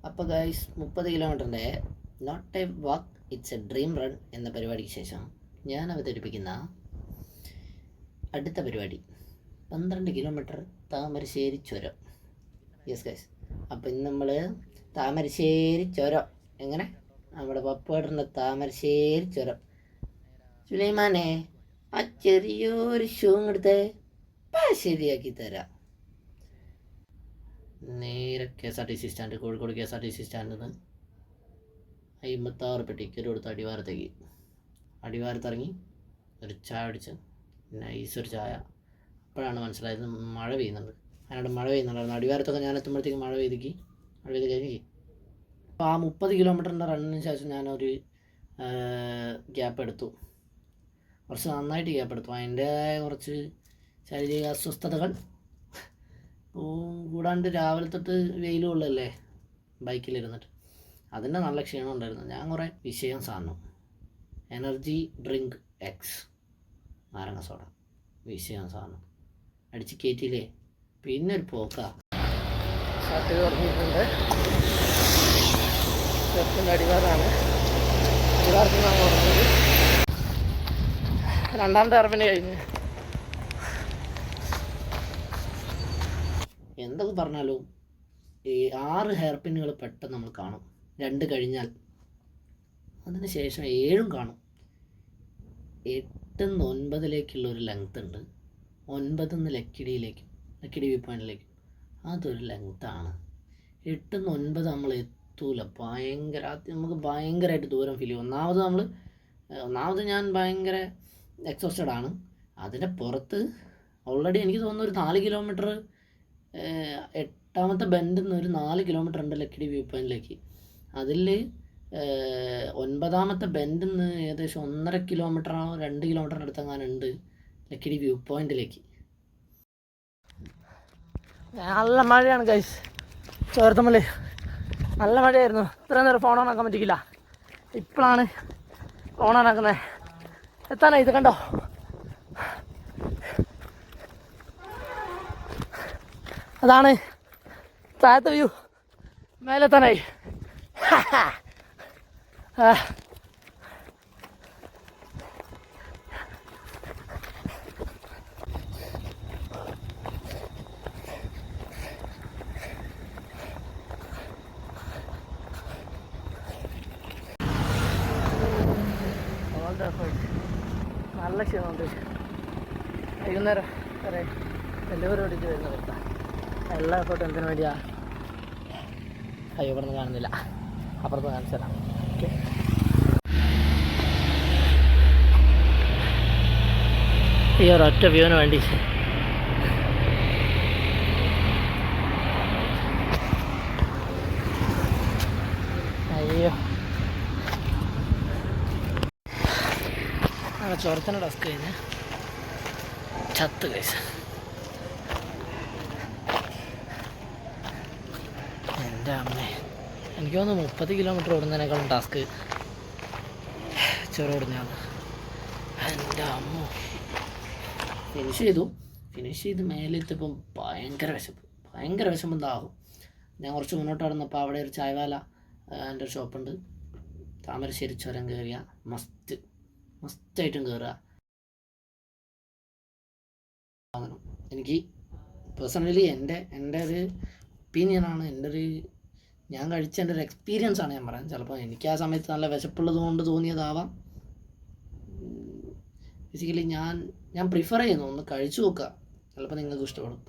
അപ്പോൾ ഗൈസ് 30 കിലോമീറ്ററിൻ്റെ not a walk it's a dream run എന്ന പരിപാടിക്ക് ശേഷം ഞാൻ അവതരിപ്പിക്കുന്ന അടുത്ത പരിപാടി 12 കിലോമീറ്റർ താമരശ്ശേരി ചുരം. യെസ് ഗൈസ്, അപ്പോൾ ഇന്ന് നമ്മൾ താമരശ്ശേരി ചുരം എങ്ങനെ നമ്മുടെ പപ്പേട്ടൻ്റെ താമരശ്ശേരി ചുരം. സുലൈമാനെ ആ ചെറിയൊരു ഷൂ എടുത്ത് ശരിയാക്കി തരാം. നേരെ KSRTC സ്റ്റാൻഡ്, കോഴിക്കോട് KSRTC സ്റ്റാൻഡിൽ നിന്ന് 56 ടിക്കറ്റ് കൊടുത്ത് അടിവാരത്തിറങ്ങി ഒരു ചായ അടിച്ച് നൈസൊരു ചായ. അപ്പോഴാണ് മനസ്സിലായത് മഴ പെയ്യുന്നുണ്ട്. അതിനോട് മഴ പെയ്യുന്നുണ്ടായിരുന്നു. അടിവാരത്തൊക്കെ ഞാൻ എത്തുമ്പോഴത്തേക്ക് മഴ പെയ്ത് കഴിഞ്ഞ്. അപ്പോൾ ആ 30 കിലോമീറ്ററിൻ്റെ റണ്ണിന് ശേഷം ഞാനൊരു ഗ്യാപ്പ് എടുത്തു. കുറച്ച് നന്നായിട്ട് ഗ്യാപ്പ് എടുത്തു. അതിൻ്റെ കുറച്ച് ശാരീരിക അസ്വസ്ഥതകൾ കൂടാണ്ട് രാവിലെ തൊട്ട് വെയിൽ കൊള്ളല്ലേ ബൈക്കിലിരുന്നിട്ട്, അതിൻ്റെ നല്ല ക്ഷീണം ഉണ്ടായിരുന്നു. ഞാൻ കുറേ വിഷയം സാധനം എനർജി ഡ്രിങ്ക് എക്സ് നാരങ്ങ സോഡ വിഷയം സാധനം അടിച്ച് കയറ്റിയില്ലേ, പിന്നെ ഒരു പോക്കാ. ഷർട്ട് തുറന്നിട്ടുണ്ട്. ഷർട്ടിൻ്റെ അടിവാറാണ്. അടിവാരത്തിൽ നിന്നാണ് തുടങ്ങുന്നത്. രണ്ടാമത്തെ അറപ്പിന് കഴിഞ്ഞ്. എന്തൊക്കെ പറഞ്ഞാലും ഈ 6 ഹെയർ പിന്നുകൾ പെട്ടെന്ന് നമ്മൾ കാണും. 2 കഴിഞ്ഞാൽ അതിന് ശേഷം 7 കാണും. 8 നിന്ന് 9 ഒരു ലെങ്ത് ഉണ്ട്. 9 നിന്ന് ലക്കിടി വ്യൂ പോയിന്റിലേക്ക് അതൊരു ലെങ്ത്താണ്. 8 നിന്ന് 9 നമ്മൾ എത്തൂല. നമുക്ക് ഭയങ്കരമായിട്ട് ദൂരം ഫീൽ ചെയ്യും. ഒന്നാമത് ഞാൻ ഭയങ്കര എക്സോസ്റ്റഡ് ആണ്. അതിൻ്റെ പുറത്ത് ഓൾറെഡി എനിക്ക് തോന്നുന്നു ഒരു 4 കിലോമീറ്റർ 8ാമത്തെ ബെൻഡിൽ നിന്ന് ഒരു 4 കിലോമീറ്റർ ഉണ്ട് ലക്കിടി വ്യൂ പോയിന്റിലേക്ക്. അതിൽ 9ാമത്തെ ബെൻഡിൽ നിന്ന് ഏകദേശം 1.5 കിലോമീറ്ററോ 2 കിലോമീറ്ററിൻ്റെ അടുത്തെങ്ങാനുണ്ട് ലക്കിടി വ്യൂ പോയിന്റിലേക്ക്. നല്ല മഴയാണ് ഗൈസ്. ചോർത്തമ്മൽ നല്ല മഴയായിരുന്നു. ഇത്രയും നേരം ഫോൺ ഓണാക്കാൻ പറ്റിയില്ല. ഇപ്പോഴാണ് ഫോൺ ഓണാക്കുന്നത്. എത്താനായി. ഇത് കണ്ടോ, അതാണ് താഴത്തെ വ്യൂ. മേലെത്താനായി. നല്ല ക്ഷീണമുണ്ട്. വൈകുന്നേരം വരെ ഡെലിവറി ഓടിച്ച് വരുന്ന വരുത്താം. എല്ലാ എഫേർട്ടും എന്തിനു വേണ്ടിയാ? അയ്യോ, ഇവിടെ നിന്ന് കാണുന്നില്ല, അപ്പുറത്ത് കാണിച്ചു തരാം. ഓക്കെ, ഈ ഒരൊറ്റ വ്യൂവിന് വേണ്ടി അയ്യോ ചുരത്തിൻ്റെ ഡസ്ക് കഴിഞ്ഞ് ചത്ത് കഴിച്ച്. എൻ്റെ അമ്മേ, എനിക്ക് തോന്നുന്നു 30 കിലോമീറ്റർ ഓടുന്നതിനേക്കാളും ടാസ്ക് ചുരം ഓടുന്നതാണ്. എൻ്റെ അമ്മ ഫിനിഷ് ചെയ്ത് മേലെത്തിയപ്പം ഭയങ്കര വിശപ്പ് എന്താകും. ഞാൻ കുറച്ച് മുന്നോട്ട് നടന്നപ്പോൾ അവിടെ ഒരു ചായവാല എൻ്റെ ഒരു ഷോപ്പുണ്ട്. താമരശ്ശേരി ചുരം കയറിയ മസ്റ്റായിട്ടും കയറുക. എനിക്ക് പേഴ്സണലി എൻ്റെ ഒരു ഒപ്പീനിയനാണ്, ഞാൻ കഴിച്ച എൻ്റെ ഒരു എക്സ്പീരിയൻസ് ആണ് ഞാൻ പറയാം. ചിലപ്പോൾ എനിക്ക് ആ സമയത്ത് നല്ല വിശപ്പുള്ളത് കൊണ്ട് തോന്നിയതാവാം. ബേസിക്കലി ഞാൻ പ്രിഫർ ചെയ്യുന്നു ഒന്ന് കഴിച്ചു നോക്കുക, ചിലപ്പോൾ നിങ്ങൾക്ക് ഇഷ്ടപ്പെടും.